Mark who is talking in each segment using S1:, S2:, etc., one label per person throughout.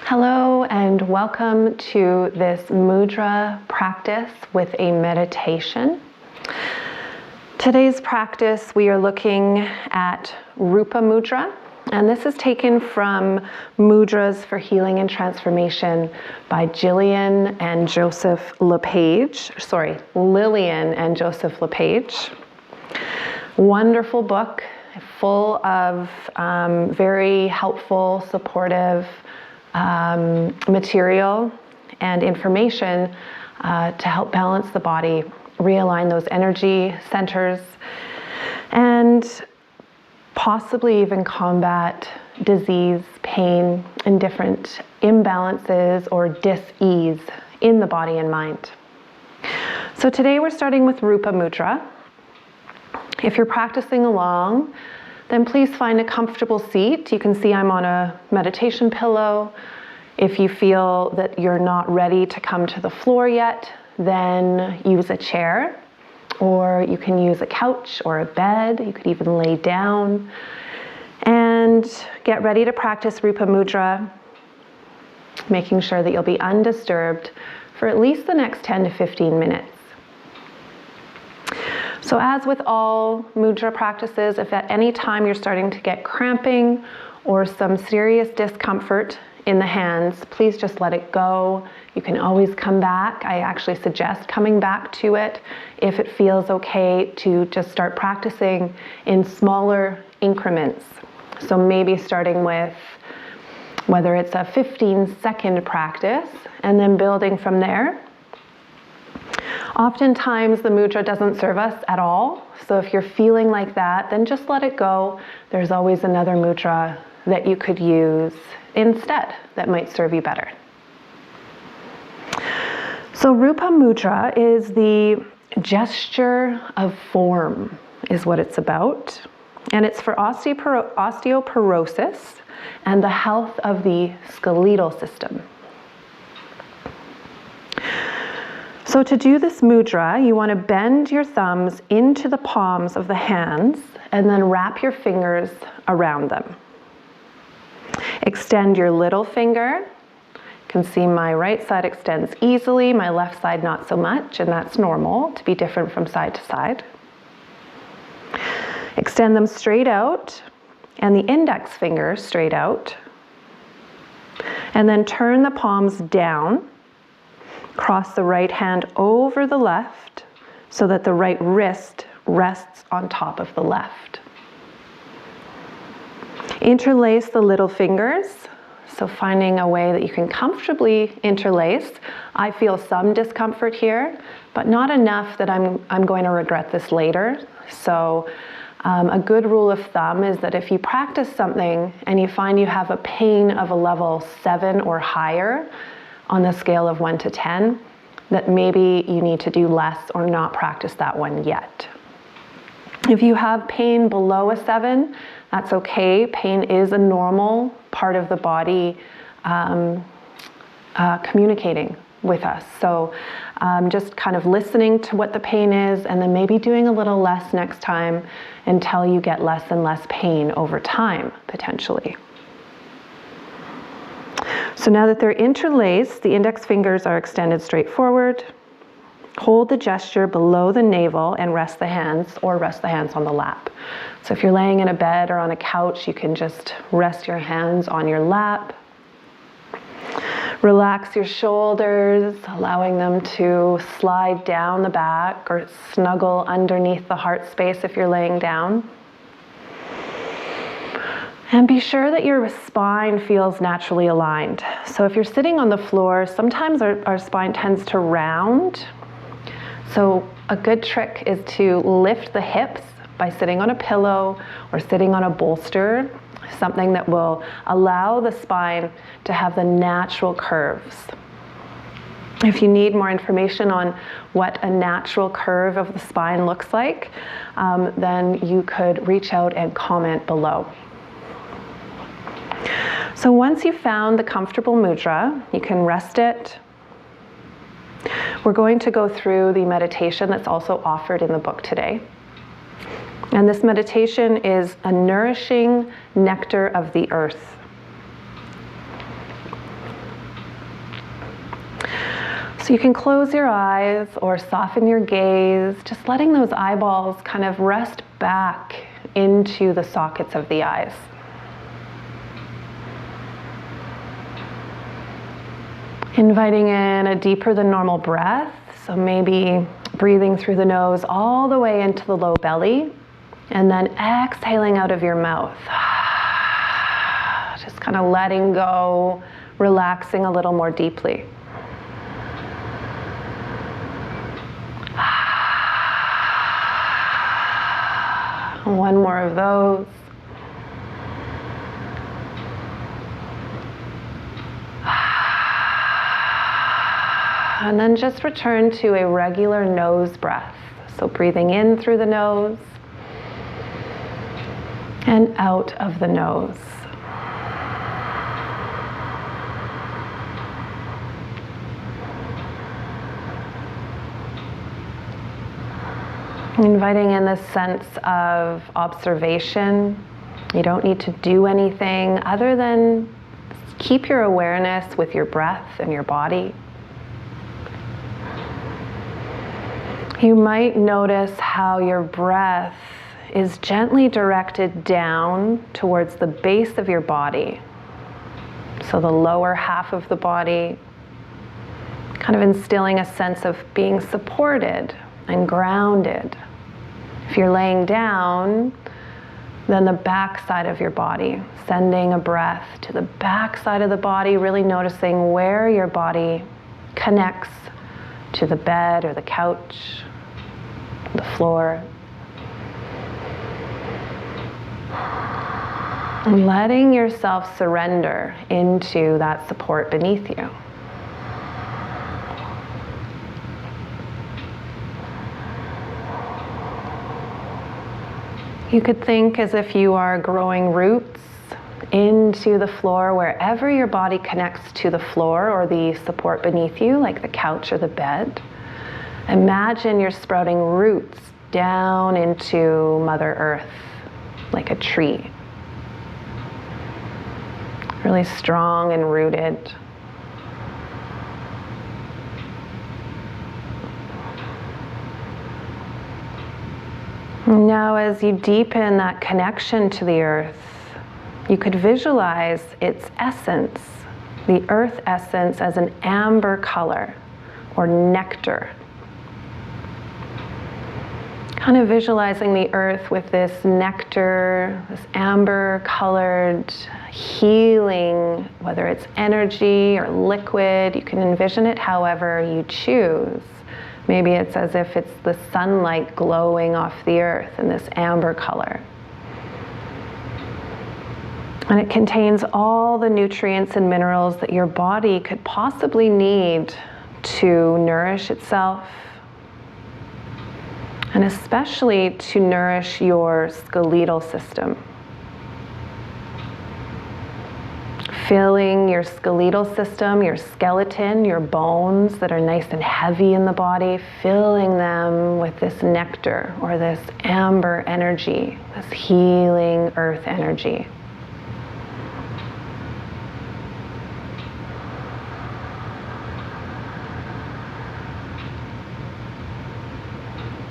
S1: Hello and welcome to this mudra practice with a meditation. Today's practice we are looking at Rupa Mudra, and this is taken from Mudras for Healing and Transformation by LIllian and Joseph LePage. Wonderful book, full of very helpful, supportive material and information to help balance the body, realign those energy centers, and possibly even combat disease, pain, and different imbalances or dis-ease in the body and mind. So today we're starting with Rupa Mudra. If you're practicing along, then please find a comfortable seat. You can see I'm on a meditation pillow. If you feel that you're not ready to come to the floor yet, then use a chair, or you can use a couch or a bed. You could even lay down and get ready to practice Rupa Mudra, making sure that you'll be undisturbed for at least the next 10 to 15 minutes. So as with all mudra practices, if at any time you're starting to get cramping or some serious discomfort in the hands, please just let it go. You can always come back. I actually suggest coming back to it if it feels okay to just start practicing in smaller increments. So maybe starting with whether it's a 15-second practice and then building from there. Oftentimes the mudra doesn't serve us at all, so if you're feeling like that, then just let it go. There's always another mudra that you could use instead that might serve you better. So Rupa Mudra is the gesture of form, is what it's about, and it's for osteoporosis and the health of the skeletal system. So to do this mudra, you want to bend your thumbs into the palms of the hands and then wrap your fingers around them. Extend your little finger. You can see my right side extends easily, my left side not so much, and that's normal to be different from side to side. Extend them straight out and the index finger straight out. And then turn the palms down. Cross the right hand over the left so that the right wrist rests on top of the left. Interlace the little fingers, so finding a way that you can comfortably interlace. I feel some discomfort here, but not enough that I'm going to regret this later. So a good rule of thumb is that if you practice something and you find you have a pain of a level 7 or higher, on the scale of 1 to 10, that maybe you need to do less or not practice that one yet. If you have pain below a 7, that's okay. Pain is a normal part of the body communicating with us. So just kind of listening to what the pain is and then maybe doing a little less next time until you get less and less pain over time, potentially. So now that they're interlaced, the index fingers are extended straight forward. Hold the gesture below the navel and rest the hands on the lap. So if you're laying in a bed or on a couch, you can just rest your hands on your lap. Relax your shoulders, allowing them to slide down the back or snuggle underneath the heart space if you're laying down. And be sure that your spine feels naturally aligned. So if you're sitting on the floor, sometimes our spine tends to round. So a good trick is to lift the hips by sitting on a pillow or sitting on a bolster, something that will allow the spine to have the natural curves. If you need more information on what a natural curve of the spine looks like, then you could reach out and comment below. So once you've found the comfortable mudra, you can rest it. We're going to go through the meditation that's also offered in the book today. And this meditation is a nourishing nectar of the earth. So you can close your eyes or soften your gaze, just letting those eyeballs kind of rest back into the sockets of the eyes. Inviting in a deeper than normal breath, so maybe breathing through the nose all the way into the low belly, and then exhaling out of your mouth. Just kind of letting go, relaxing a little more deeply. One more of those. And then just return to a regular nose breath. So breathing in through the nose and out of the nose. Inviting in this sense of observation. You don't need to do anything other than keep your awareness with your breath and your body. You might notice how your breath is gently directed down towards the base of your body. So the lower half of the body, kind of instilling a sense of being supported and grounded. If you're laying down, then the back side of your body, sending a breath to the back side of the body, really noticing where your body connects to the bed or the couch, the floor. And letting yourself surrender into that support beneath you. You could think as if you are growing roots into the floor wherever your body connects to the floor or the support beneath you, like the couch or the bed. Imagine you're sprouting roots down into Mother Earth, like a tree. Really strong and rooted. Now, as you deepen that connection to the earth, you could visualize its essence, the earth essence, as an amber color or nectar. Kind of visualizing the earth with this nectar, this amber colored healing, whether it's energy or liquid. You can envision it however you choose. Maybe it's as if it's the sunlight glowing off the earth in this amber color. And it contains all the nutrients and minerals that your body could possibly need to nourish itself, and especially to nourish your skeletal system. Filling your skeletal system, your skeleton, your bones that are nice and heavy in the body, filling them with this nectar or this amber energy, this healing earth energy.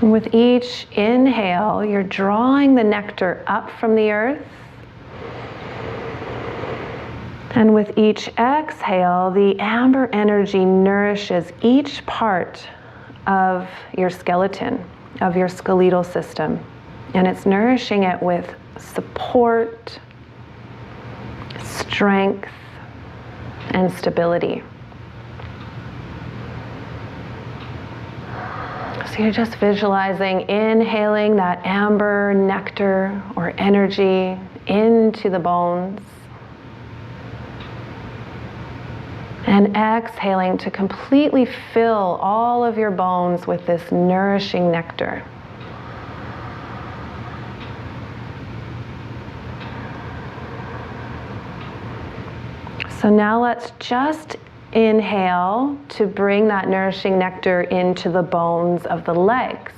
S1: And with each inhale, you're drawing the nectar up from the earth. And with each exhale, the amber energy nourishes each part of your skeleton, of your skeletal system. And it's nourishing it with support, strength, and stability. So you're just visualizing, inhaling that amber nectar or energy into the bones. And exhaling to completely fill all of your bones with this nourishing nectar. So now let's just inhale to bring that nourishing nectar into the bones of the legs.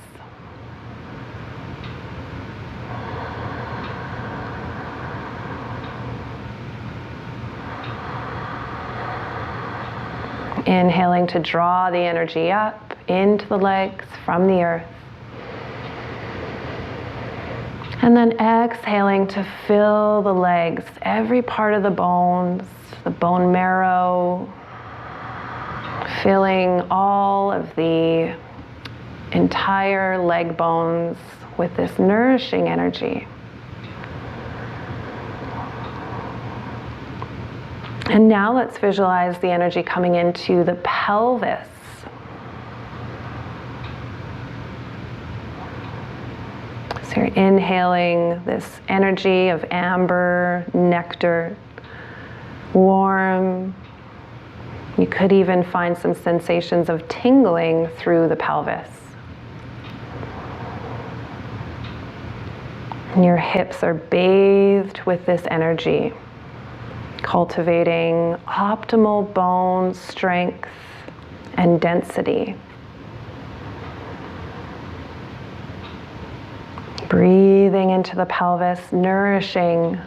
S1: Inhaling to draw the energy up into the legs from the earth. And then exhaling to fill the legs, every part of the bones, the bone marrow, filling all of the entire leg bones with this nourishing energy. And now let's visualize the energy coming into the pelvis. So you're inhaling this energy of amber, nectar, warm. You could even find some sensations of tingling through the pelvis. And your hips are bathed with this energy, cultivating optimal bone strength and density. Breathing into the pelvis, nourishing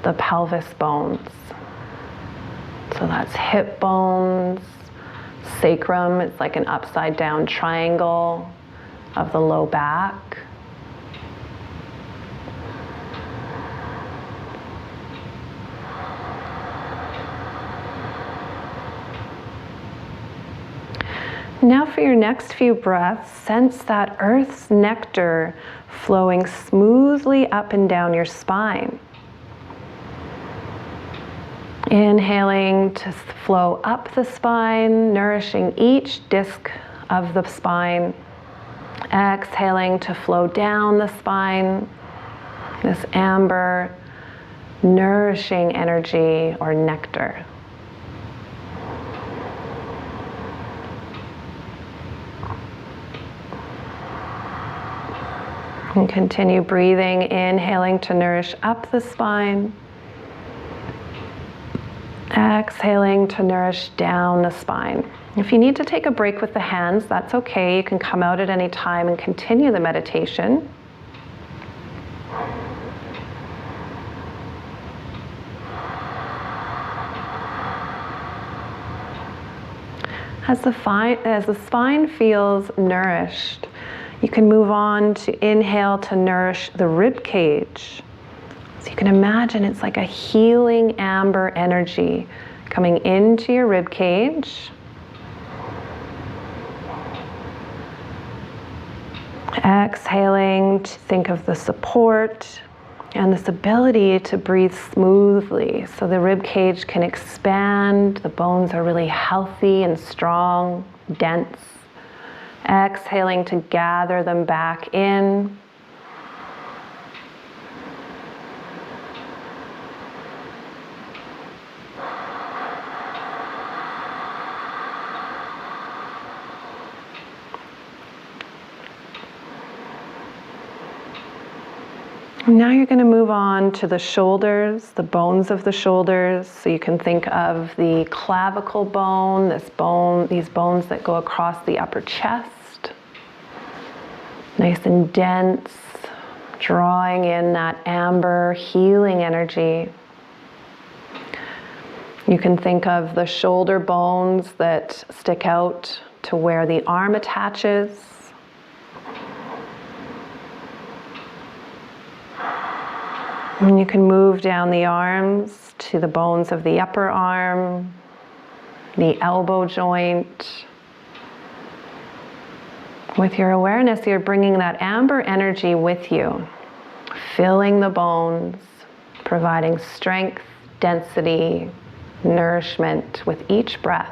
S1: the pelvis bones. So that's hip bones, sacrum, it's like an upside down triangle of the low back. Now for your next few breaths, sense that earth's nectar flowing smoothly up and down your spine. Inhaling to flow up the spine, nourishing each disc of the spine. Exhaling to flow down the spine, this amber, nourishing energy or nectar. And continue breathing, inhaling to nourish up the spine. Exhaling to nourish down the spine. If you need to take a break with the hands, that's okay. You can come out at any time and continue the meditation. As the spine feels nourished, you can move on to inhale to nourish the rib cage. So you can imagine it's like a healing amber energy coming into your rib cage. Exhaling to think of the support and this ability to breathe smoothly so the rib cage can expand, the bones are really healthy and strong, dense. Exhaling to gather them back in. Now you're going to move on to the shoulders, the bones of the shoulders. So you can think of the clavicle bone, these bones that go across the upper chest. Nice and dense, drawing in that amber healing energy. You can think of the shoulder bones that stick out to where the arm attaches. And you can move down the arms to the bones of the upper arm, the elbow joint. With your awareness, you're bringing that amber energy with you, filling the bones, providing strength, density, nourishment with each breath.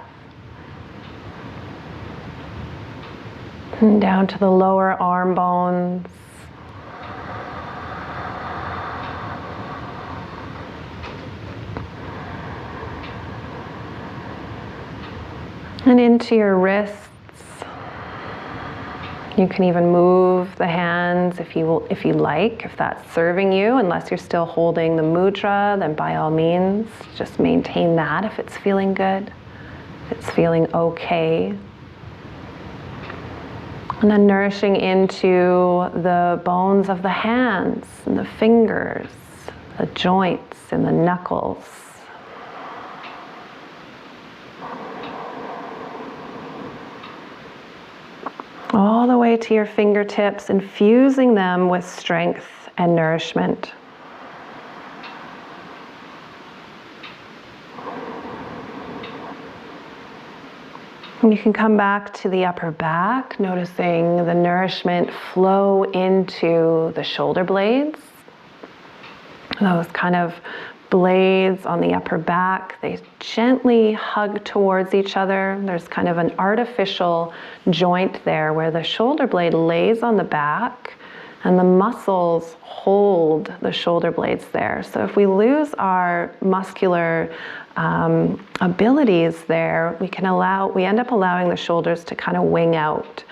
S1: And down to the lower arm bones. And into your wrists. You can even move the hands if you like, if that's serving you. Unless you're still holding the mudra, then by all means, just maintain that if it's feeling good, if it's feeling okay. And then nourishing into the bones of the hands and the fingers, the joints and the knuckles. all the way to your fingertips, infusing them with strength and nourishment. And you can come back to the upper back, noticing the nourishment flow into the shoulder blades. Those kind of blades on the upper back, they gently hug towards each other. There's kind of an artificial joint there where the shoulder blade lays on the back and the muscles hold the shoulder blades there. So if we lose our muscular abilities there, we end up allowing the shoulders to kind of wing out.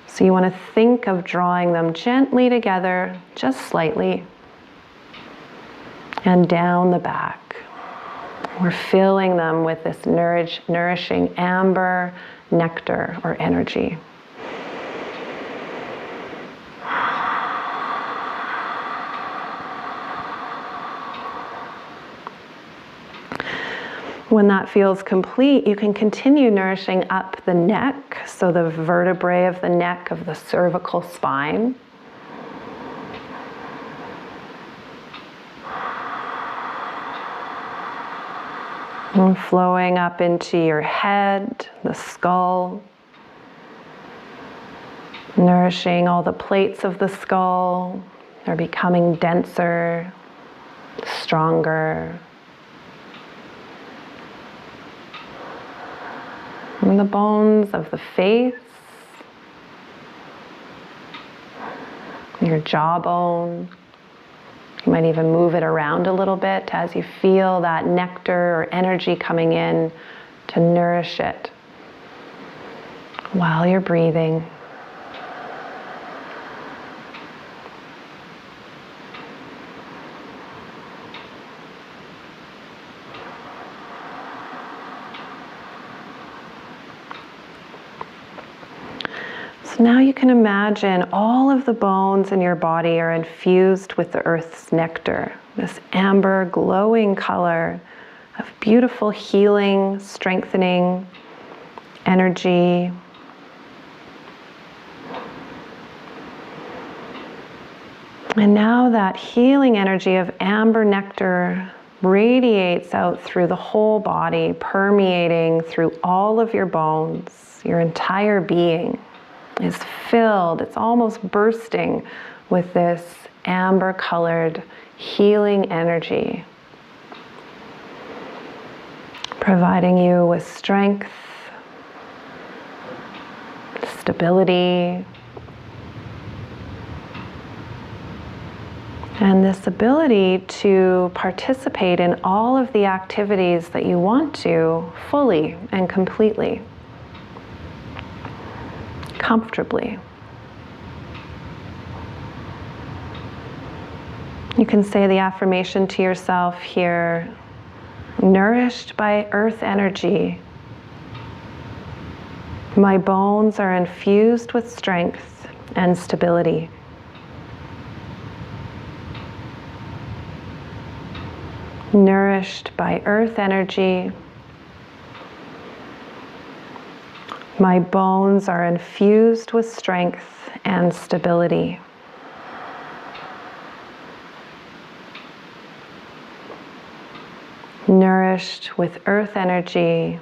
S1: So you want to think of drawing them gently together, just slightly, and down the back. We're filling them with this nourishing amber nectar or energy. When that feels complete, you can continue nourishing up the neck, so the vertebrae of the neck, of the cervical spine. And flowing up into your head, the skull, nourishing all the plates of the skull. They're becoming denser, stronger. And the bones of the face, your jawbone. You might even move it around a little bit as you feel that nectar or energy coming in to nourish it while you're breathing. Now you can imagine all of the bones in your body are infused with the earth's nectar, this amber glowing color of beautiful healing, strengthening energy. And now that healing energy of amber nectar radiates out through the whole body, permeating through all of your bones. Your entire being is filled, it's almost bursting with this amber colored healing energy, providing you with strength, stability, and this ability to participate in all of the activities that you want to fully and completely. Comfortably. You can say the affirmation to yourself here, nourished by earth energy. My bones are infused with strength and stability. Nourished by earth energy. My bones are infused with strength and stability. Nourished with earth energy.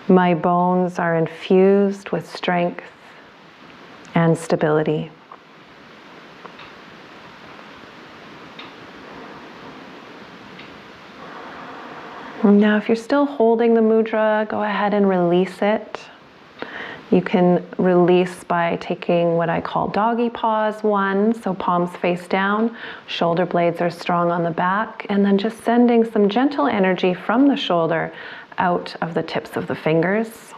S1: My bones are infused with strength and stability. Now, if you're still holding the mudra, go ahead and release it. You can release by taking what I call doggy pause 1, so palms face down, shoulder blades are strong on the back, and then just sending some gentle energy from the shoulder out of the tips of the fingers,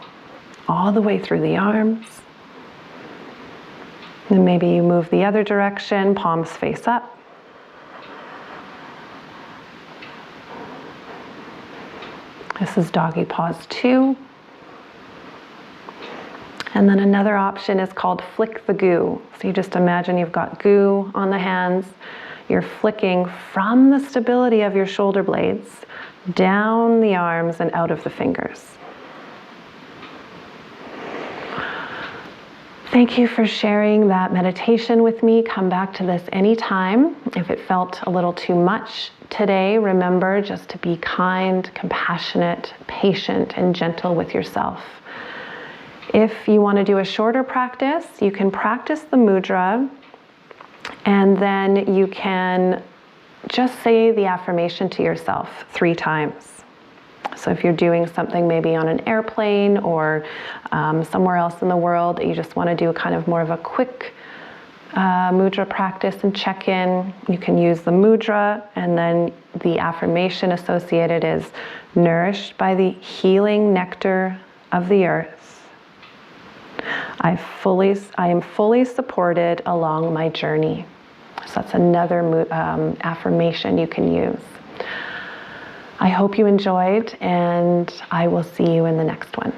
S1: all the way through the arms. Then maybe you move the other direction, palms face up. This is doggy pause 2. And then another option is called flick the goo. So you just imagine you've got goo on the hands. You're flicking from the stability of your shoulder blades down the arms and out of the fingers. Thank you for sharing that meditation with me. Come back to this anytime. If it felt a little too much today, remember just to be kind, compassionate, patient, and gentle with yourself. If you want to do a shorter practice, you can practice the mudra, and then you can just say the affirmation to yourself 3 times. So if you're doing something maybe on an airplane or somewhere else in the world, you just want to do kind of more of a quick mudra practice and check in, you can use the mudra, and then the affirmation associated is nourished by the healing nectar of the earth. I am fully supported along my journey. So that's another affirmation you can use. I hope you enjoyed, and I will see you in the next one.